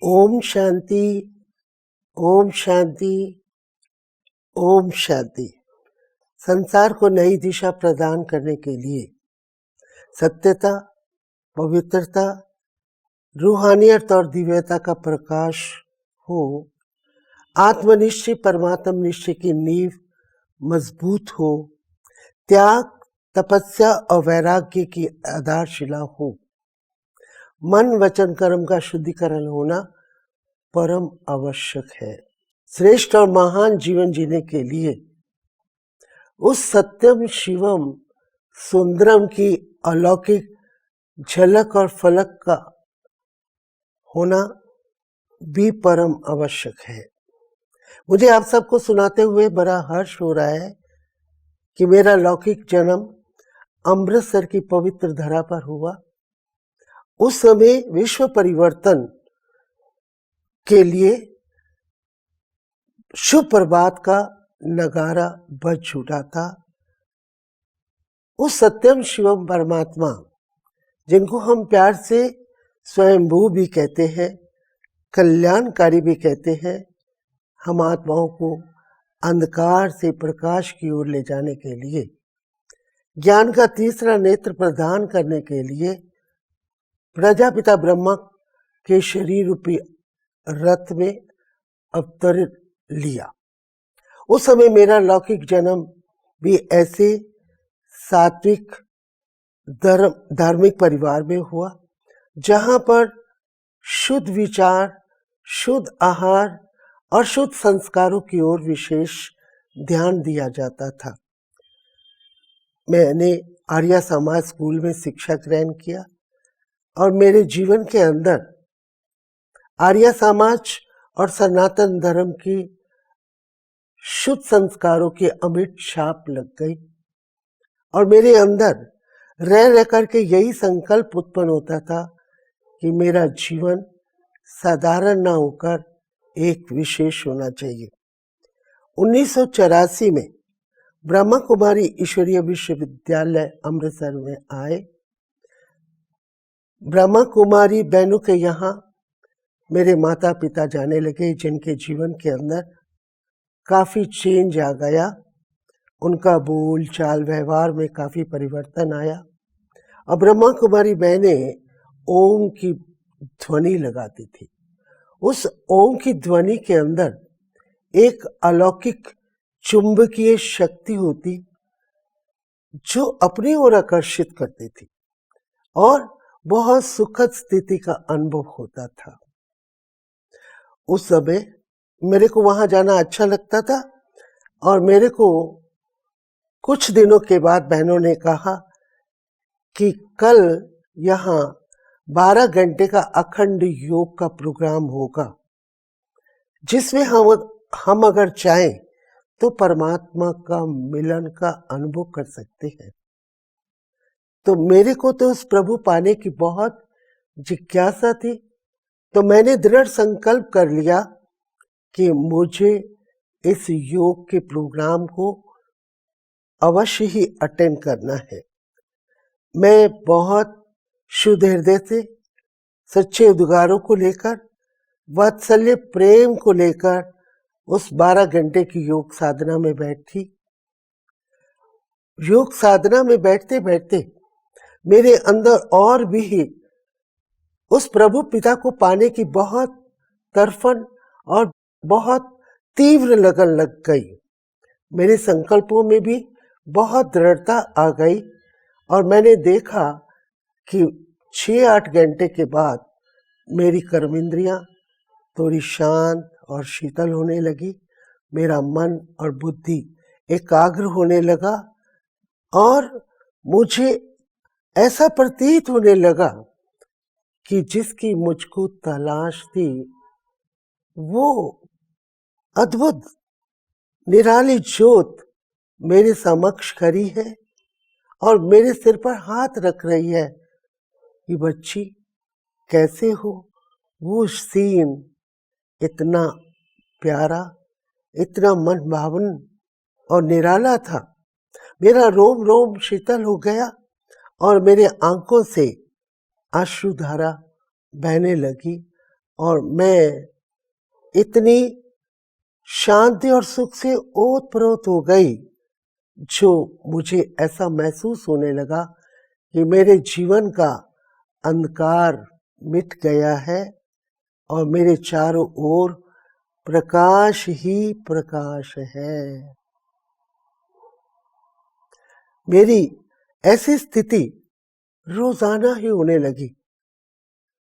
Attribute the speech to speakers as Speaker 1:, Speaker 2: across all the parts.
Speaker 1: ओम शांति, ओम शांति, ओम शांति। संसार को नई दिशा प्रदान करने के लिए सत्यता, पवित्रता, रूहानियत और दिव्यता का प्रकाश हो, आत्मनिश्चय परमात्म निश्चय की नींव मजबूत हो, त्याग, तपस्या और वैराग्य की आधारशिला हो, मन वचन कर्म का शुद्धिकरण होना परम आवश्यक है। श्रेष्ठ और महान जीवन जीने के लिए उस सत्यम शिवम सुंदरम की अलौकिक झलक और फलक का होना भी परम आवश्यक है। मुझे आप सबको सुनाते हुए बड़ा हर्ष हो रहा है कि मेरा लौकिक जन्म अमृतसर की पवित्र धरा पर हुआ। उस समय विश्व परिवर्तन के लिए शुभ प्रभात का नगारा बज उठा था। उस सत्यम शिवम परमात्मा, जिनको हम प्यार से स्वयंभू भी कहते हैं, कल्याणकारी भी कहते हैं, हम आत्माओं को अंधकार से प्रकाश की ओर ले जाने के लिए, ज्ञान का तीसरा नेत्र प्रदान करने के लिए प्रजापिता ब्रह्मा के शरीर रूपी रथ में अवतर लिया। उस समय मेरा लौकिक जन्म भी ऐसे सात्विक धार्मिक परिवार में हुआ, जहां पर शुद्ध विचार, शुद्ध आहार और शुद्ध संस्कारों की ओर विशेष ध्यान दिया जाता था। मैंने आर्य समाज स्कूल में शिक्षा ग्रहण किया और मेरे जीवन के अंदर आर्य समाज और सनातन धर्म की शुद्ध संस्कारों की अमिट छाप लग गई और मेरे अंदर रह करके यही संकल्प उत्पन्न होता था कि मेरा जीवन साधारण ना होकर एक विशेष होना चाहिए। 1984 में ब्रह्मा कुमारी ईश्वरीय विश्वविद्यालय अमृतसर में आए। ब्रह्मा कुमारी बहनों के यहाँ मेरे माता पिता जाने लगे, जिनके जीवन के अंदर काफी चेंज आ गया। उनका बोल चाल व्यवहार में काफी परिवर्तन आया और ब्रह्मा कुमारी बहनें ओम की ध्वनि लगाती थी। उस ओम की ध्वनि के अंदर एक अलौकिक चुंबकीय शक्ति होती जो अपनी ओर आकर्षित करती थी और बहुत सुखद स्थिति का अनुभव होता था। उस समय मेरे को वहां जाना अच्छा लगता था और मेरे को कुछ दिनों के बाद बहनों ने कहा कि कल यहाँ 12 घंटे का अखंड योग का प्रोग्राम होगा, जिसमें हम अगर चाहें तो परमात्मा का मिलन का अनुभव कर सकते हैं। तो मेरे को तो उस प्रभु पाने की बहुत जिज्ञासा थी, तो मैंने दृढ़ संकल्प कर लिया कि मुझे इस योग के प्रोग्राम को अवश्य ही अटेंड करना है। मैं बहुत शुद्ध हृदय से, सच्चे उद्गारों को लेकर, वात्सल्य प्रेम को लेकर उस 12 घंटे की योग साधना में बैठी। योग साधना में बैठते बैठते मेरे अंदर और भी उस प्रभु पिता को पाने की बहुत तड़फन और बहुत तीव्र लगन लग गई। मेरे संकल्पों में भी बहुत दृढ़ता आ गई और मैंने देखा कि 6-8 घंटे के बाद मेरी कर्मेंद्रियां थोड़ी शांत और शीतल होने लगी। मेरा मन और बुद्धि एकाग्र होने लगा और मुझे ऐसा प्रतीत होने लगा कि जिसकी मुझको तलाश थी वो अद्भुत निराली ज्योत मेरे समक्ष खड़ी है और मेरे सिर पर हाथ रख रही है कि बच्ची कैसे हो। वो सीन इतना प्यारा, इतना मन भावन और निराला था। मेरा रोम रोम शीतल हो गया और मेरे आंखों से अश्रुधारा बहने लगी और मैं इतनी शांति और सुख से ओत-प्रोत हो गई, जो मुझे ऐसा महसूस होने लगा कि मेरे जीवन का अंधकार मिट गया है और मेरे चारों ओर प्रकाश ही प्रकाश है। मेरी ऐसी स्थिति रोजाना ही होने लगी।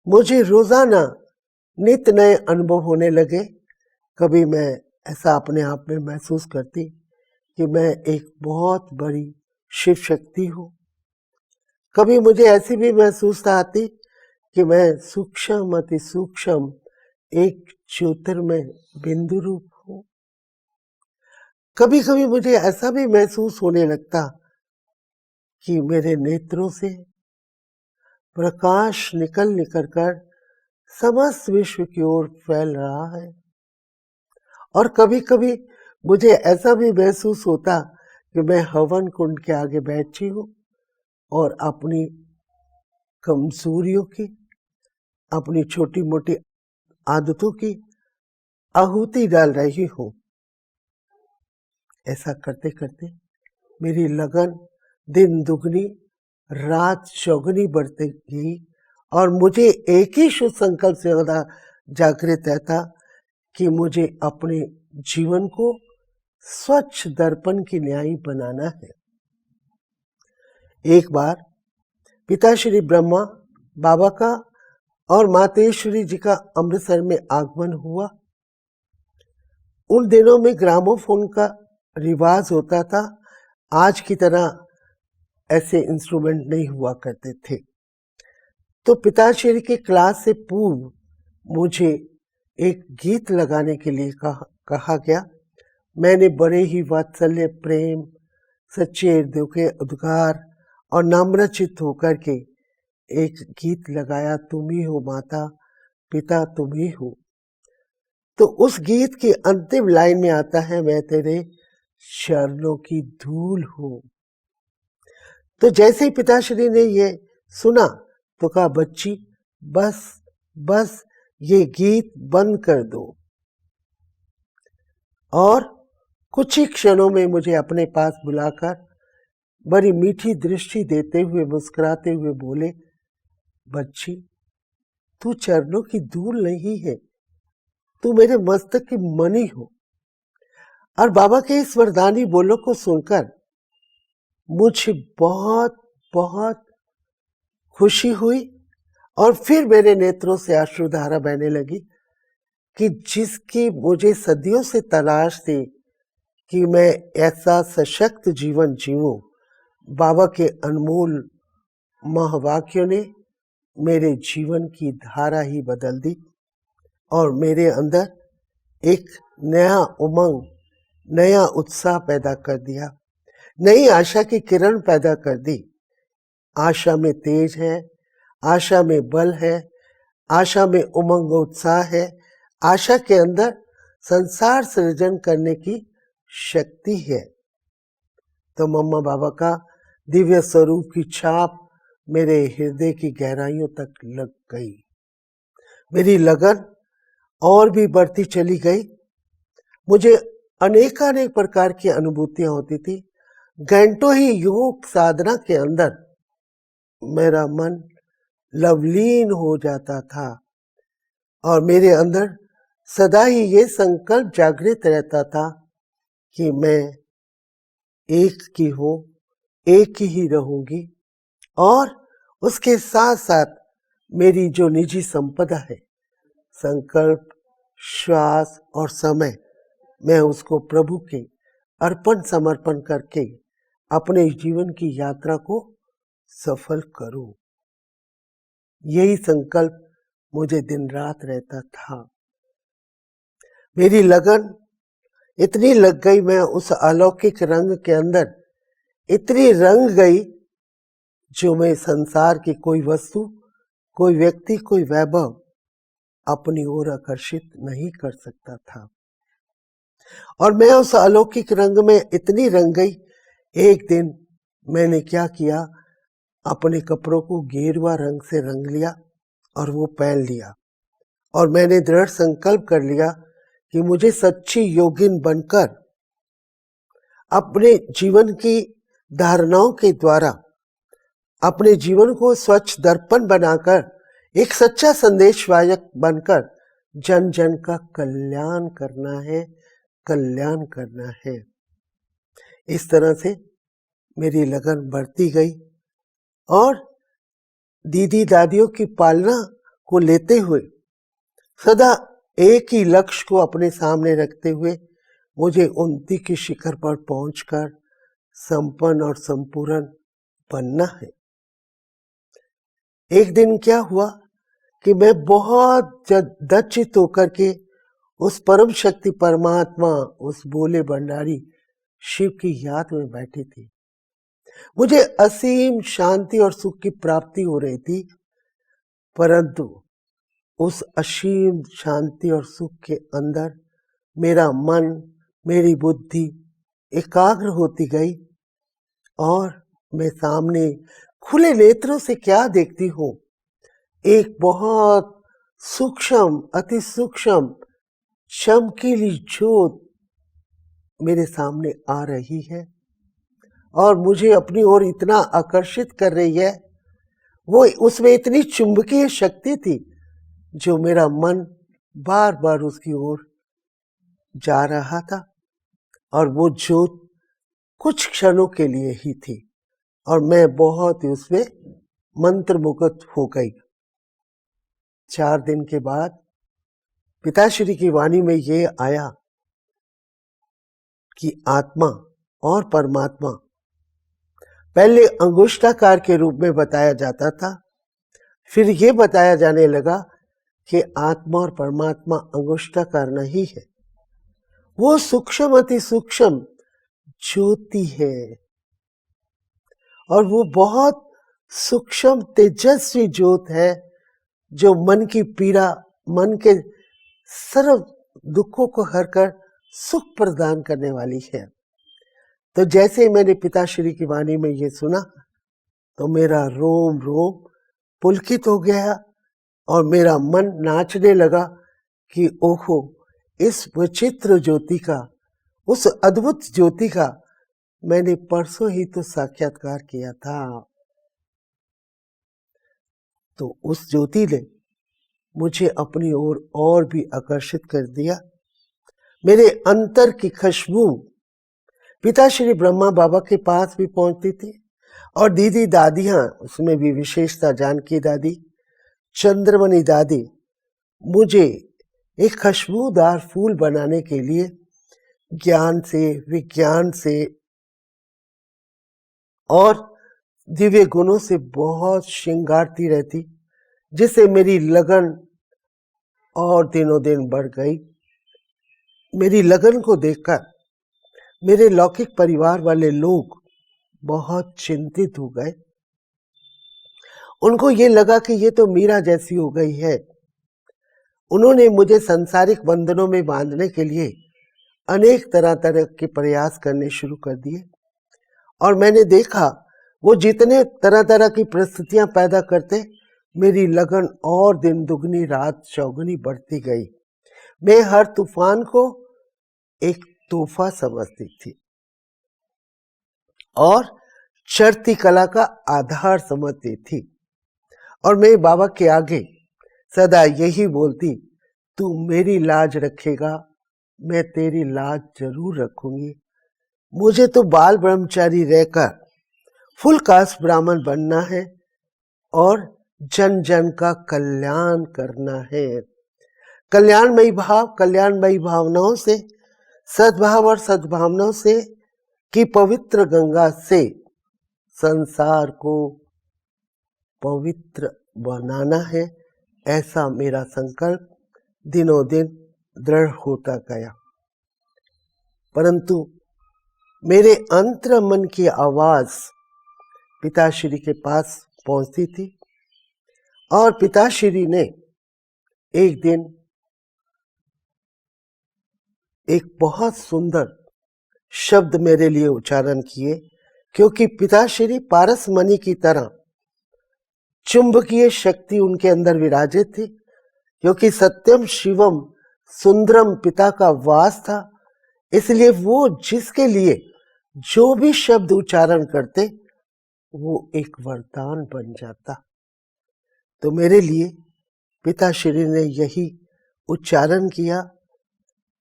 Speaker 1: मुझे रोजाना नित नए अनुभव होने लगे। कभी मैं ऐसा अपने आप में महसूस करती कि मैं एक बहुत बड़ी शिव शक्ति हूँ। कभी मुझे ऐसी भी महसूस आती कि मैं सूक्ष्म अति सूक्ष्म एक ज्योतिर्मय बिंदु रूप हूँ। कभी कभी मुझे ऐसा भी महसूस होने लगता कि मेरे नेत्रों से प्रकाश निकल निकल कर समस्त विश्व की ओर फैल रहा है। और कभी कभी मुझे ऐसा भी महसूस होता कि मैं हवन कुंड के आगे बैठी हूँ और अपनी कमजोरियों की, अपनी छोटी मोटी आदतों की आहुति डाल रही हूँ। ऐसा करते करते मेरी लगन दिन दुगनी रात चौगुनी बढ़ती गई और मुझे एक ही शुभ संकल्प से ज्यादा जागृत रहता कि मुझे अपने जीवन को स्वच्छ दर्पण की न्यायी बनाना है। एक बार पिता श्री ब्रह्मा बाबा का और मातेश्वरी जी का अमृतसर में आगमन हुआ। उन दिनों में ग्रामोफोन का रिवाज होता था। आज की तरह ऐसे इंस्ट्रूमेंट नहीं हुआ करते थे। तो पिताश्री की क्लास से पूर्व मुझे एक गीत लगाने के लिए कहा गया। मैंने बड़े ही वात्सल्य, प्रेम, सच्चे हृदय के उद्गार और नम्रचित्त होकर के एक गीत लगाया, तुम ही हो माता पिता तुम ही हो। तो उस गीत की अंतिम लाइन में आता है, मैं तेरे चरणों की धूल हूं। तो जैसे ही पिताश्री ने ये सुना तो कहा, बच्ची बस बस ये गीत बंद कर दो। और कुछ ही क्षणों में मुझे अपने पास बुलाकर बड़ी मीठी दृष्टि देते हुए मुस्कुराते हुए बोले, बच्ची तू चरणों की धूल नहीं है, तू मेरे मस्तक की मणि हो। और बाबा के इस वरदानी बोलों को सुनकर मुझे बहुत बहुत खुशी हुई और फिर मेरे नेत्रों से अश्रुधारा बहने लगी कि जिसकी मुझे सदियों से तलाश थी कि मैं ऐसा सशक्त जीवन जीऊं, बाबा के अनमोल महावाक्यों ने मेरे जीवन की धारा ही बदल दी और मेरे अंदर एक नया उमंग, नया उत्साह पैदा कर दिया, नई आशा की किरण पैदा कर दी। आशा में तेज है, आशा में बल है, आशा में उमंग उत्साह है, आशा के अंदर संसार सृजन करने की शक्ति है। तो मम्मा बाबा का दिव्य स्वरूप की छाप मेरे हृदय की गहराइयों तक लग गई। मेरी लगन और भी बढ़ती चली गई। मुझे अनेकानेक प्रकार की अनुभूतियां होती थी। घंटों ही योग साधना के अंदर मेरा मन लवलीन हो जाता था और मेरे अंदर सदा ही ये संकल्प जागृत रहता था कि मैं एक की हूं, एक ही रहूंगी और उसके साथ साथ मेरी जो निजी संपदा है, संकल्प, श्वास और समय, मैं उसको प्रभु के अर्पण समर्पण करके अपने जीवन की यात्रा को सफल करूं। यही संकल्प मुझे दिन रात रहता था। मेरी लगन इतनी लग गई, मैं उस अलौकिक रंग के अंदर इतनी रंग गई जो मैं संसार की कोई वस्तु, कोई व्यक्ति, कोई वैभव अपनी ओर आकर्षित नहीं कर सकता था। और मैं उस अलौकिक रंग में इतनी रंग गई, एक दिन मैंने क्या किया, अपने कपड़ों को गेरुआ रंग से रंग लिया और वो पहन लिया और मैंने दृढ़ संकल्प कर लिया कि मुझे सच्ची योगिन बनकर अपने जीवन की धारणाओं के द्वारा अपने जीवन को स्वच्छ दर्पण बनाकर एक सच्चा संदेशवाहक बनकर जन जन का कल्याण करना है, कल्याण करना है। इस तरह से मेरी लगन बढ़ती गई और दीदी दादियों की पालना को लेते हुए सदा एक ही लक्ष्य को अपने सामने रखते हुए मुझे उन्नति के शिखर पर पहुंचकर संपन्न और संपूर्ण बनना है। एक दिन क्या हुआ कि मैं बहुत दचित होकर के उस परम शक्ति परमात्मा, उस भोले भंडारी शिव की याद में बैठी थी। मुझे असीम शांति और सुख की प्राप्ति हो रही थी, परंतु उस असीम शांति और सुख के अंदर मेरा मन, मेरी बुद्धि एकाग्र होती गई और मैं सामने खुले नेत्रों से क्या देखती हूँ, एक बहुत सूक्ष्म, अति सूक्ष्म चमकीली ज्योत मेरे सामने आ रही है और मुझे अपनी ओर इतना आकर्षित कर रही है। वो उसमें इतनी चुंबकीय शक्ति थी जो मेरा मन बार बार उसकी ओर जा रहा था और वो ज्योत कुछ क्षणों के लिए ही थी और मैं बहुत ही उसमें मंत्रमुग्ध हो गई। 4 दिन के बाद पिताश्री की वाणी में ये आया कि आत्मा और परमात्मा पहले अंगुष्ठाकार के रूप में बताया जाता था, फिर ये बताया जाने लगा कि आत्मा और परमात्मा अंगुष्ठाकार नहीं है, वो सूक्ष्म अति सूक्ष्म ज्योति है और वो बहुत सूक्ष्म तेजस्वी ज्योत है जो मन की पीड़ा, मन के सर्व दुखों को हरकर सुख प्रदान करने वाली है। तो जैसे मैंने पिताश्री की वाणी में ये सुना तो मेरा रोम रोम पुलकित हो गया और मेरा मन नाचने लगा कि ओहो, इस विचित्र ज्योति का, उस अद्भुत ज्योति का मैंने परसों ही तो साक्षात्कार किया था। तो उस ज्योति ने मुझे अपनी ओर और भी आकर्षित कर दिया। मेरे अंतर की खुशबू पिताश्री ब्रह्मा बाबा के पास भी पहुंचती थी और दीदी दादियां, उसमें भी विशेषता जानकी दादी, चंद्रमणि दादी, मुझे एक खुशबूदार फूल बनाने के लिए ज्ञान से, विज्ञान से और दिव्य गुणों से बहुत श्रृंगारती रहती, जिससे मेरी लगन और दिनों दिन बढ़ गई। मेरी लगन को देखकर मेरे लौकिक परिवार वाले लोग बहुत चिंतित हो गए। उनको ये लगा कि ये तो मीरा जैसी हो गई है। उन्होंने मुझे सांसारिक बंधनों में बांधने के लिए अनेक तरह तरह के प्रयास करने शुरू कर दिए और मैंने देखा वो जितने तरह तरह की परिस्थितियां पैदा करते, मेरी लगन और दिन दुगनी रात चौगुनी बढ़ती गई। मैं हर तूफान को एक तोहफा समझती थी और चढ़ती कला का आधार समझती थी और मैं बाबा के आगे सदा यही बोलती, तू मेरी लाज रखेगा, मैं तेरी लाज जरूर रखूंगी। मुझे तो बाल ब्रह्मचारी रहकर फुल कास्ट ब्राह्मण बनना है और जन जन का कल्याण करना है। कल्याणमयी भाव, कल्याणमयी भावनाओं से, सद्भाव और सद्भावनाओं से कि पवित्र गंगा से संसार को पवित्र बनाना है, ऐसा मेरा संकल्प दिनों दिन दृढ़ होता गया। परंतु मेरे अंतर मन की आवाज पिताश्री के पास पहुंचती थी और पिताश्री ने एक दिन एक बहुत सुंदर शब्द मेरे लिए उच्चारण किए, क्योंकि पिताश्री पारस मणि की तरह चुंबकीय शक्ति उनके अंदर विराजित थी। क्योंकि सत्यम शिवम सुंदरम पिता का वास था, इसलिए वो जिसके लिए जो भी शब्द उच्चारण करते वो एक वरदान बन जाता। तो मेरे लिए पिताश्री ने यही उच्चारण किया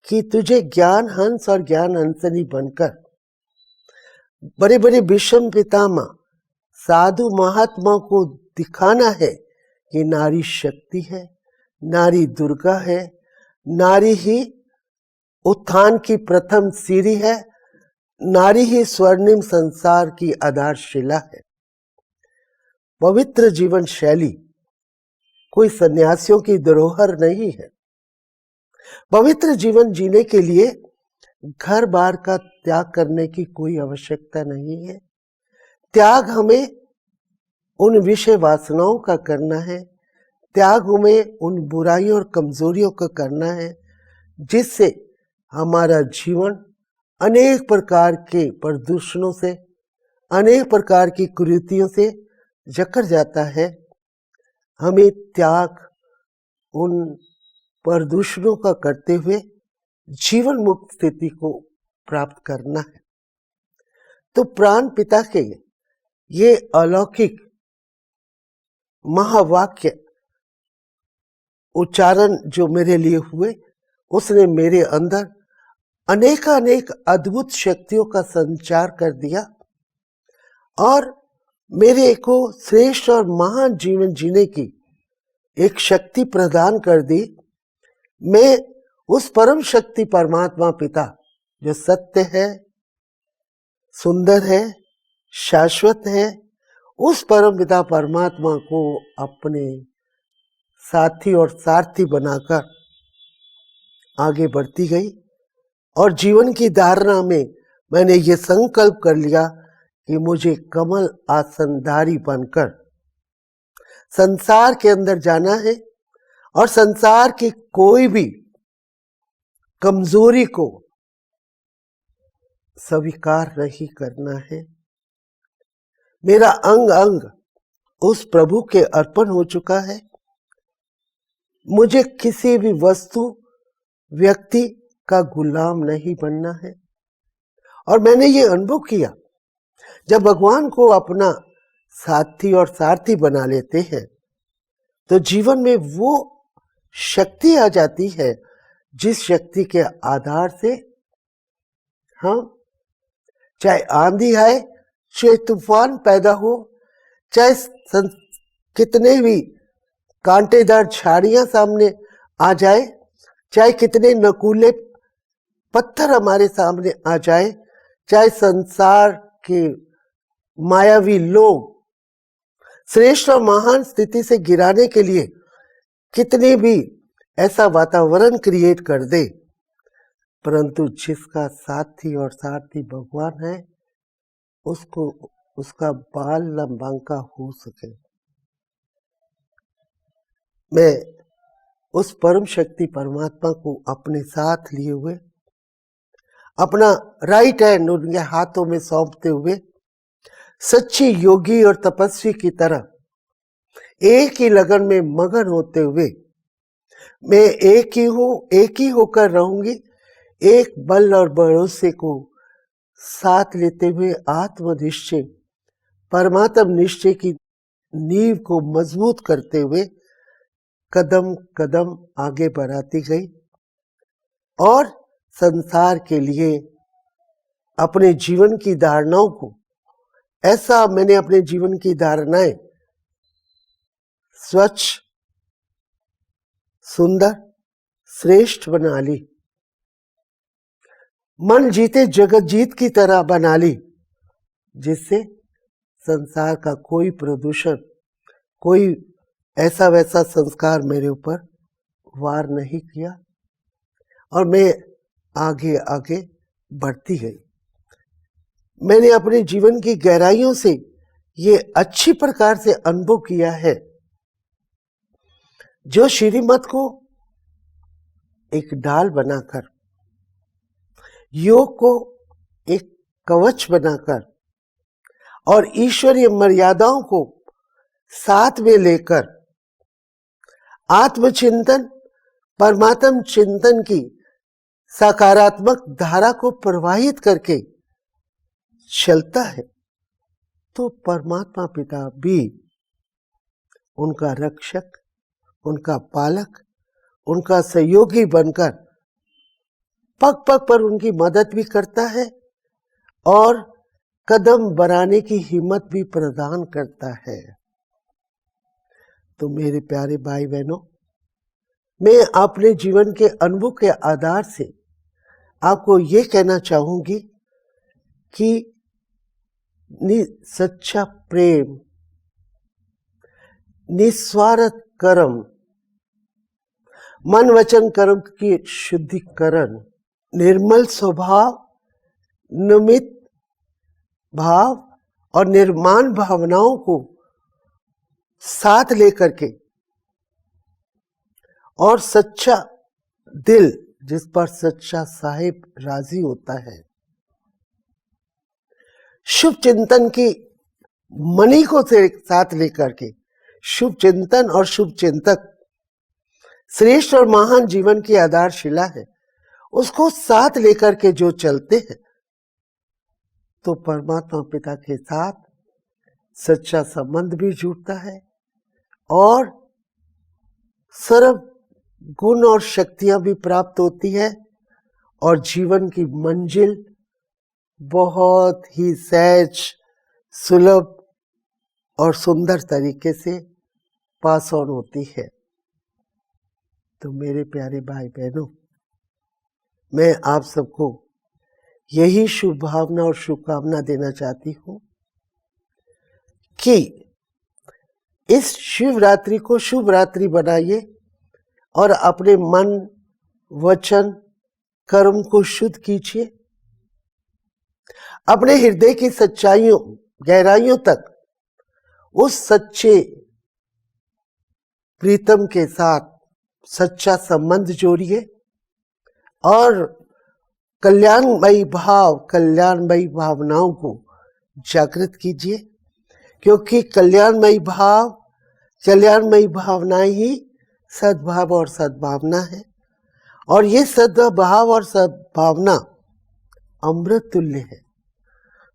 Speaker 1: कि तुझे ज्ञान हंस और ज्ञान हंसनी बनकर बड़े बड़े विषम पितामह साधु महात्मा को दिखाना है कि नारी शक्ति है, नारी दुर्गा है, नारी ही उत्थान की प्रथम सीढ़ी है, नारी ही स्वर्णिम संसार की आधारशिला है। पवित्र जीवन शैली कोई सन्यासियों की धरोहर नहीं है। पवित्र जीवन जीने के लिए घर बार का त्याग करने की कोई आवश्यकता नहीं है। त्याग हमें उन विषय वासनाओं का करना है, त्याग हमें उन बुराइयों और कमजोरियों का करना है जिससे हमारा जीवन अनेक प्रकार के प्रदूषणों से, अनेक प्रकार की कुरीतियों से जकड़ जाता है। हमें त्याग उन प्रदूषणों का करते हुए जीवन मुक्त स्थिति को प्राप्त करना है। तो प्राण पिता के ये अलौकिक महावाक्य उच्चारण जो मेरे लिए हुए, उसने मेरे अंदर अनेक अद्भुत शक्तियों का संचार कर दिया और मेरे को श्रेष्ठ और महान जीवन जीने की एक शक्ति प्रदान कर दी। मैं उस परम शक्ति परमात्मा पिता जो सत्य है, सुंदर है, शाश्वत है, उस परम पिता परमात्मा को अपने साथी और सारथी बनाकर आगे बढ़ती गई और जीवन की धारणा में मैंने ये संकल्प कर लिया कि मुझे कमल आसनधारी बनकर संसार के अंदर जाना है और संसार की कोई भी कमजोरी को स्वीकार नहीं करना है। मेरा अंग अंग उस प्रभु के अर्पण हो चुका है। मुझे किसी भी वस्तु व्यक्ति का गुलाम नहीं बनना है। और मैंने ये अनुभव किया, जब भगवान को अपना साथी और सारथी बना लेते हैं तो जीवन में वो शक्ति आ जाती है जिस शक्ति के आधार से हम चाहे आंधी आए, चाहे तूफान पैदा हो, चाहे कितने भी कांटेदार झाड़ियां सामने आ जाए, चाहे कितने नकुले पत्थर हमारे सामने आ जाए, चाहे संसार के मायावी लोग श्रेष्ठ और महान स्थिति से गिराने के लिए कितने भी ऐसा वातावरण क्रिएट कर दे, परंतु जिसका साथी और सारथी भगवान है उसको उसका बाल न बांका हो सके। मैं उस परम शक्ति परमात्मा को अपने साथ लिए हुए, अपना राइट हैंड उनके हाथों में सौंपते हुए सच्ची योगी और तपस्वी की तरह एक ही लगन में मगन होते हुए मैं एक ही होकर रहूंगी। एक बल और भरोसे को साथ लेते हुए आत्मनिश्चय, परमात्म निश्चय की नींव को मजबूत करते हुए कदम कदम आगे बढ़ाती गई और संसार के लिए अपने जीवन की धारणाओं को, ऐसा मैंने अपने जीवन की धारणाएं स्वच्छ, सुंदर, श्रेष्ठ बना ली, मन जीते जगत जीत की तरह बना ली, जिससे संसार का कोई प्रदूषण, कोई ऐसा वैसा संस्कार मेरे ऊपर वार नहीं किया और मैं आगे आगे बढ़ती गई। मैंने अपने जीवन की गहराइयों से ये अच्छी प्रकार से अनुभव किया है, जो श्रीमत को एक ढाल बनाकर, योग को एक कवच बनाकर और ईश्वरीय मर्यादाओं को साथ में लेकर आत्मचिंतन परमात्म चिंतन की सकारात्मक धारा को प्रवाहित करके चलता है, तो परमात्मा पिता भी उनका रक्षक, उनका पालक, उनका सहयोगी बनकर पग पग पर उनकी मदद भी करता है और कदम बढ़ाने की हिम्मत भी प्रदान करता है। तो मेरे प्यारे भाई बहनों, मैं अपने जीवन के अनुभव के आधार से आपको ये कहना चाहूंगी कि सच्चा प्रेम, निस्वार्थ कर्म, मन वचन कर्म की शुद्धिकरण, निर्मल स्वभाव, निमित भाव और निर्माण भावनाओं को साथ लेकर के और सच्चा दिल जिस पर सच्चा साहिब राजी होता है, शुभ चिंतन की मणि को साथ लेकर के, शुभ चिंतन और शुभ चिंतक श्रेष्ठ और महान जीवन की आधारशिला है, उसको साथ लेकर के जो चलते हैं, तो परमात्मा पिता के साथ सच्चा संबंध भी जुड़ता है और सर्व गुण और शक्तियां भी प्राप्त होती है और जीवन की मंजिल बहुत ही सहज, सुलभ और सुंदर तरीके से पास ऑन होती है। तो मेरे प्यारे भाई बहनों, मैं आप सबको यही शुभ भावना और शुभकामना देना चाहती हूँ कि इस शिवरात्रि को शुभ रात्रि बनाइए और अपने मन, वचन, कर्म को शुद्ध कीजिए। अपने हृदय की सच्चाइयों, गहराइयों तक उस सच्चे प्रीतम के साथ सच्चा संबंध जोड़िए और कल्याणमयी भाव, कल्याणमयी भावनाओं को जागृत कीजिए, क्योंकि कल्याणमयी भाव, कल्याणमयी भावनाएं ही सद्भाव और सद्भावना है और ये सद्भाव और सद्भावना अमृत तुल्य है,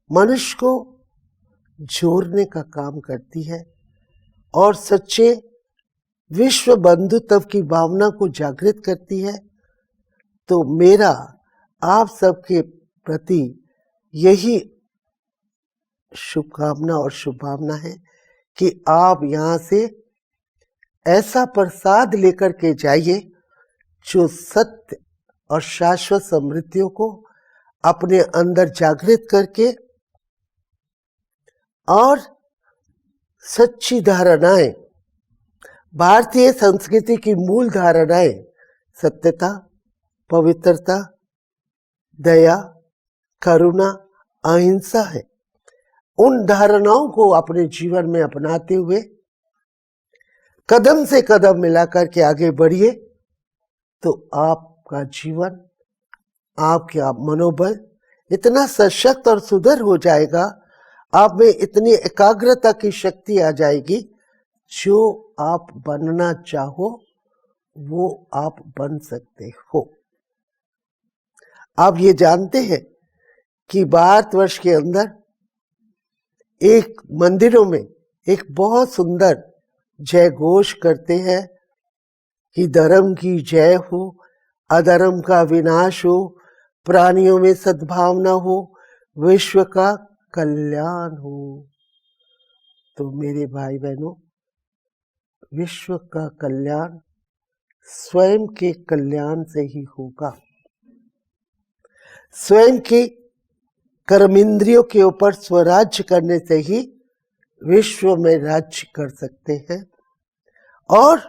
Speaker 1: मनुष्य को जोड़ने का काम करती है और सच्चे विश्व बंधुत्व की भावना को जागृत करती है। तो मेरा आप सबके प्रति यही शुभकामना और शुभभावना है कि आप यहाँ से ऐसा प्रसाद लेकर के जाइए जो सत्य और शाश्वत समृद्धियों को अपने अंदर जागृत करके और सच्ची धारणाएं, भारतीय संस्कृति की मूल धारणाएं, सत्यता, पवित्रता, दया, करुणा, अहिंसा है, उन धारणाओं को अपने जीवन में अपनाते हुए कदम से कदम मिलाकर के आगे बढ़िए, तो आपका जीवन, आपका मनोबल इतना सशक्त और सुदृढ़ हो जाएगा, आप में इतनी एकाग्रता की शक्ति आ जाएगी, जो आप बनना चाहो वो आप बन सकते हो। आप ये जानते हैं कि भारतवर्ष के अंदर एक मंदिरों में एक बहुत सुंदर जय घोष करते हैं कि धर्म की जय हो, अधर्म का विनाश हो, प्राणियों में सद्भावना हो, विश्व का कल्याण हो। तो मेरे भाई बहनों, विश्व का कल्याण स्वयं के कल्याण से ही होगा। स्वयं की कर्मेंद्रियों के ऊपर स्वराज्य करने से ही विश्व में राज्य कर सकते हैं और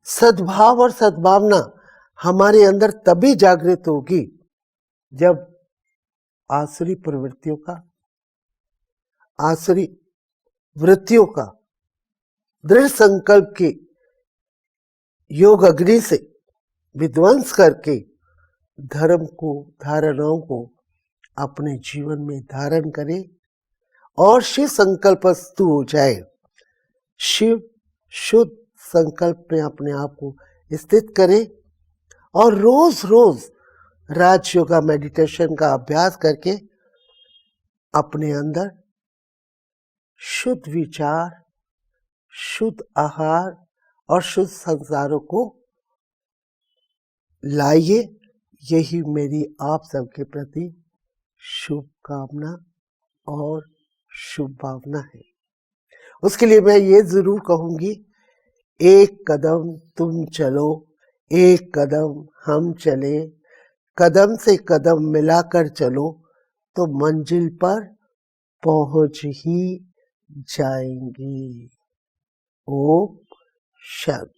Speaker 1: सद्भाव और सद्भावना हमारे अंदर तभी जागृत होगी जब आसुरी प्रवृत्तियों का, आसुरी वृत्तियों का दृढ़ संकल्प के योग अग्नि से विध्वंस करके धर्म को, धारणाओं को अपने जीवन में धारण करें और शिव संकल्पस्तु हो जाए। शिव शुद्ध संकल्प में अपने आप को स्थित करें और रोज रोज राज योगा मेडिटेशन का अभ्यास करके अपने अंदर शुद्ध विचार, शुद्ध आहार और शुद्ध संस्कारों को लाइए। यही मेरी आप सबके प्रति शुभकामना और शुभ भावना है। उसके लिए मैं ये जरूर कहूंगी, एक कदम तुम चलो, एक कदम हम चले, कदम से कदम मिलाकर चलो तो मंजिल पर पहुंच ही जाएंगे। ओम शांति।